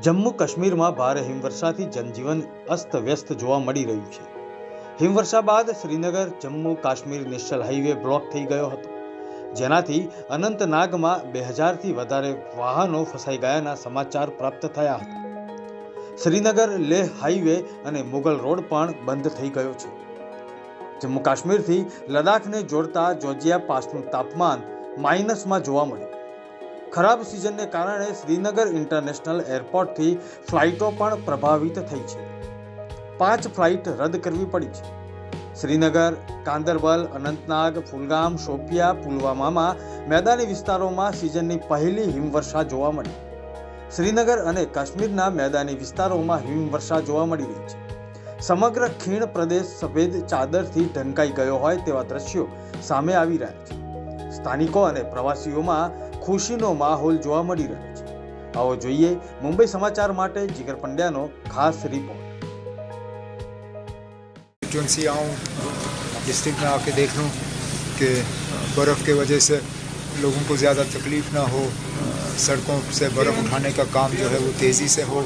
જમ્મુ કાશ્મીરમાં ભારે હિમવર્ષાથી જનજીવન અસ્તવ્યસ્ત જોવા મળી રહ્યું છે। હિમવર્ષા બાદ Srinagar Jammu Kashmir national highway block થઈ ગયો હતો, જેનાથી અનંતનાગમાં 2000થી વધારે વાહનો ફસાઈ ગયાના સમાચાર પ્રાપ્ત થયા હતા। શ્રીનગર લેહ હાઈવે અને મુગલ રોડ પણ બંધ થઈ ગયો છે। જમ્મુ કાશ્મીરથી લદ્દાખને જોડતા જોજિયા પાસનું તાપમાન માઇનસમાં જોવા મળ્યું। ખરાબ સિઝનને કારણે શ્રીનગર ઇન્ટરનેશનલ એરપોર્ટથી ફ્લાઇટો પણ પ્રભાવિત થઈ છે। 5 ફ્લાઇટ રદ કરવી પડી છે। શ્રીનગર, કાંદરબલ, અનંતનાગ, કુલગામ, શોપિયા, પુલવામામાં મેદાની વિસ્તારોમાં સિઝનની પહેલી હિમવર્ષા જોવા મળી। શ્રીનગર અને કાશ્મીરના મેદાની વિસ્તારોમાં હિમવર્ષા જોવા મળી રહી છે। સમગ્ર ખીણ પ્રદેશ સફેદ ચાદરથી ઢંકાઈ ગયો હોય તેવા દ્રશ્યો સામે આવી રહ્યા છે। સ્થાનિકો અને પ્રવાસીઓમાં ખુશીનો માહોલ જોવા મળી રહ્યો છે। આવો જોઈએ મુંબઈ સમાચાર માટે જીગર પંડ્યાનો ખાસ રિપોર્ટ। डिस्ट्रिक्ट में आके देख लूँ कि बर्फ़ के वजह से लोगों को ज़्यादा तकलीफ़ ना हो, सड़कों से बर्फ़ उठाने का काम जो है वो तेज़ी से हो,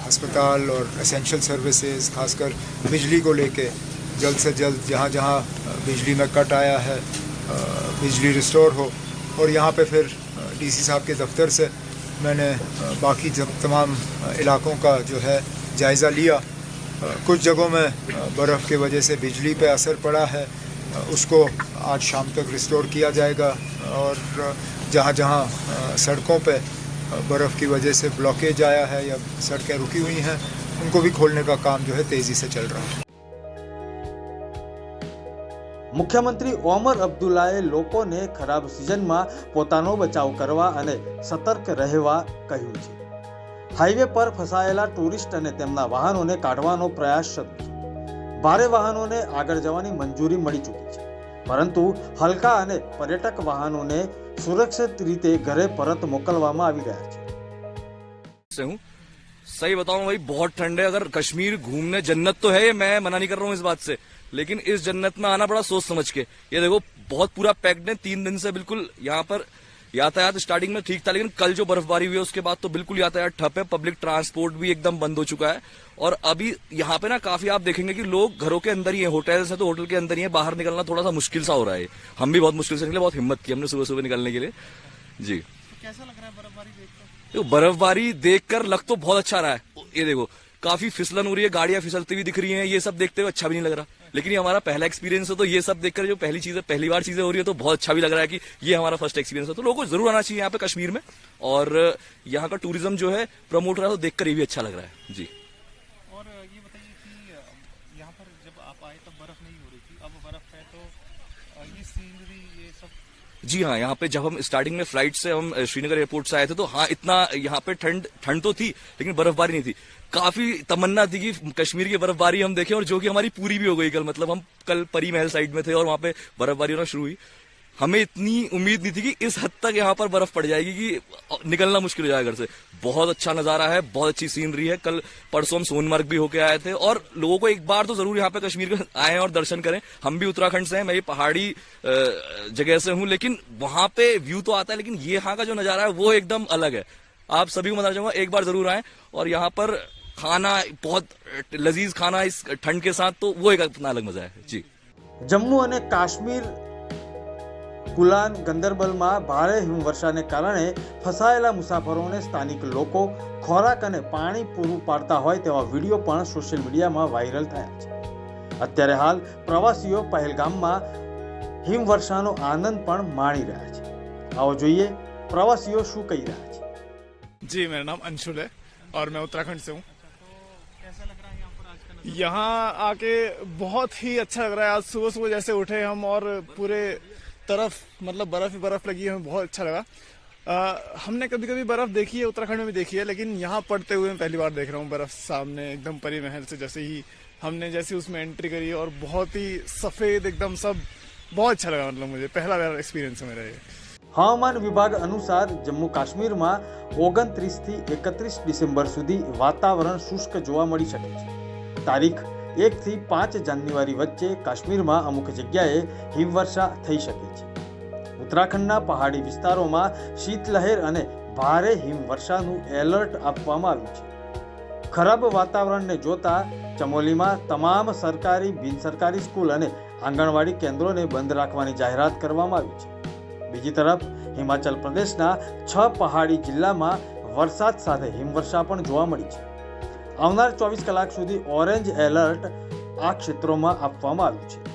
अस्पताल और एसेंशियल सर्विसेज खासकर बिजली को लेके जल्द से जल्द जहाँ जहाँ बिजली में कट आया है बिजली रिस्टोर हो। और यहाँ पे फिर डीसी साहब के दफ्तर से मैंने बाकी तमाम इलाकों का जो है जायज़ा लिया। कुछ जगहों में बर्फ़ की वजह से बिजली पे असर पड़ा है, उसको आज शाम तक रिस्टोर किया जाएगा। और जहाँ जहाँ सड़कों पे बर्फ़ की वजह से ब्लॉकेज आया है या सड़कें रुकी हुई हैं, उनको भी खोलने का काम जो है तेज़ी से चल रहा है। મુખ્યમંત્રી ઓમર અબ્દુલ્લાએ લોકોને ખરાબ સિઝનમાં પોતાનો બચાવ કરવા અને સતર્ક રહેવા કહ્યું છે। હાઈવે પર ફસાયેલા ટુરિસ્ટ અને તેમના વાહનોને કાઢવાનો પ્રયાસ શરૂ છે। ભારે વાહનોને આગળ જવાની મંજૂરી મળી ચૂકી છે, પરંતુ હલકા અને પર્યટક વાહનોને સુરક્ષિત રીતે ઘરે પરત મોકલવામાં આવી રહ્યા છે। सही बताऊं भाई, बहुत ठंड है। अगर कश्मीर घूमने जन्नत तो है, मैं मना नहीं कर रहा हूँ इस बात से, लेकिन इस जन्नत में आना पड़ा सोच समझ के। ये देखो बहुत पूरा पैक्ड है, 3 दिन से बिल्कुल यहाँ पर यातायात स्टार्टिंग में ठीक था, लेकिन कल जो बर्फबारी हुई है उसके बाद तो बिल्कुल यातायात ठप है। पब्लिक ट्रांसपोर्ट भी एकदम बंद हो चुका है। और अभी यहाँ पे ना काफी आप देखेंगे कि लोग घरों के अंदर ही है, होटल्स है तो होटल के अंदर ही है, बाहर निकलना थोड़ा सा मुश्किल सा हो रहा है। हम भी बहुत मुश्किल से निकले, बहुत हिम्मत की हमने सुबह सुबह निकलने के लिए। जी, कैसा लग रहा है बर्फबारी देखकर? देखो बर्फबारी देखकर लग तो बहुत अच्छा रहा है। ये देखो काफी फिसलन हो रही है, गाड़ियां फिसलती हुई दिख रही हैं, ये सब देखते हुए अच्छा भी नहीं लग रहा। लेकिन ये हमारा पहला एक्सपीरियंस है, तो ये सब देखकर जो पहली बार चीजें हो रही है तो बहुत अच्छा भी लग रहा है कि ये हमारा फर्स्ट एक्सपीरियंस है। तो लोगों को जरूर आना चाहिए यहाँ पे कश्मीर में, और यहाँ का टूरिज्म जो है प्रमोट हो रहा है, तो देखकर ये भी अच्छा लग रहा है। जी, और ये बताइए कि यहाँ पर जब आप आए तब बर्फ नहीं हो रही थी, अब बर्फ है, तो ये सीनरी ये सब? जी हाँ, यहाँ पे जब हम स्टार्टिंग में फ्लाइट से हम श्रीनगर एयरपोर्ट से आए थे तो हाँ इतना यहाँ पे ठंड तो थी, लेकिन बर्फबारी नहीं थी। काफी तमन्ना थी कि कश्मीर की बर्फबारी हम देखें, और जो कि हमारी पूरी भी हो गई कल। मतलब हम कल परी महल साइड में थे और वहां पे बर्फबारी होना शुरू हुई। हमें इतनी उम्मीद नहीं थी कि इस हद तक यहाँ पर बर्फ पड़ जाएगी कि निकलना मुश्किल हो जाएगा घर से। बहुत अच्छा नजारा है, बहुत अच्छी सीनरी है। कल परसों हम सोनमर्ग भी होके आए थे, और लोगों को एक बार तो जरूर यहाँ पे कश्मीर में आए और दर्शन करें। हम भी उत्तराखंड से हैं, मैं ये पहाड़ी जगह से हूँ, लेकिन वहां पे व्यू तो आता है, लेकिन ये यहाँ का जो नजारा है वो एकदम अलग है। आप सभी को बताना चाहूंगा एक बार जरूर आए। और यहाँ पर खाना बहुत लजीज खाना इस ठंड के साथ, तो वो एक अपना अलग मजा है। जी, જમ્મુ અને કાશ્મીર કુલાન ગંદરબલમાં ભારે હિમવર્ષાને કારણે ફસાયેલા મુસાફરોને સ્થાનિક લોકો ખોરાક અને પાણી પૂરું પાડતા હોય તેવા વિડીયો પણ સોશિયલ મીડિયામાં વાયરલ થયા છે। અત્યારે હાલ પ્રવાસીઓ પહેલગામમાં હિમવર્ષાનો આનંદ પણ માણી રહ્યા છે। આવો જોઈએ પ્રવાસીઓ શું કહી રહ્યા છે। जी, मेरा नाम अंशुल है और मैं उत्तराखंड से हूँ। कैसा लग रहा है यहाँ पर आज का नजारा? यहाँ आके बहुत ही अच्छा लग रहा है। आज सुबह सुबह जैसे उठे हम और पूरे तरफ मतलब बर्फ ही बर्फ लगी है, हमें बहुत अच्छा लगा। हमने कभी कभी बर्फ देखी है, उत्तराखंड में भी देखी है, लेकिन यहाँ पड़ते हुए मैं पहली बार देख रहा हूँ बर्फ सामने एकदम परी महल से। जैसे ही हमने जैसे उसमें एंट्री करी और बहुत ही सफेद एकदम सब, बहुत अच्छा लगा। मतलब मुझे पहला एक्सपीरियंस है मेरा ये। હવામાન વિભાગ અનુસાર જમ્મુ કાશ્મીરમાં 29 થી 31 ડિસેમ્બર સુધી વાતાવરણ શુષ્ક જોવા મળી શકે છે। તારીખ 1 થી 5 જાન્યુઆરી વચ્ચે કાશ્મીરમાં અમુક જગ્યાએ હિમવર્ષા થઈ શકે છે। ઉત્તરાખંડના પહાડી વિસ્તારોમાં શીતલહેર અને ભારે હિમવર્ષાનું એલર્ટ આપવામાં આવ્યું છે. ખરાબ વાતાવરણને જોતા ચમોલીમાં તમામ સરકારી, બિનસરકારી સ્કૂલ અને આંગણવાડી કેન્દ્રોને બંધ રાખવાની જાહેરાત કરવામાં આવી છે. બીજી તરફ હિમાચલ પ્રદેશના 6 પહાડી જિલ્લામાં વરસાદ સાથે હિમવર્ષા પણ જોવા મળી છે. આવનાર 24 કલાક સુધી ઓરેન્જ એલર્ટ આ ક્ષેત્રોમાં આપવામાં આવ્યું છે.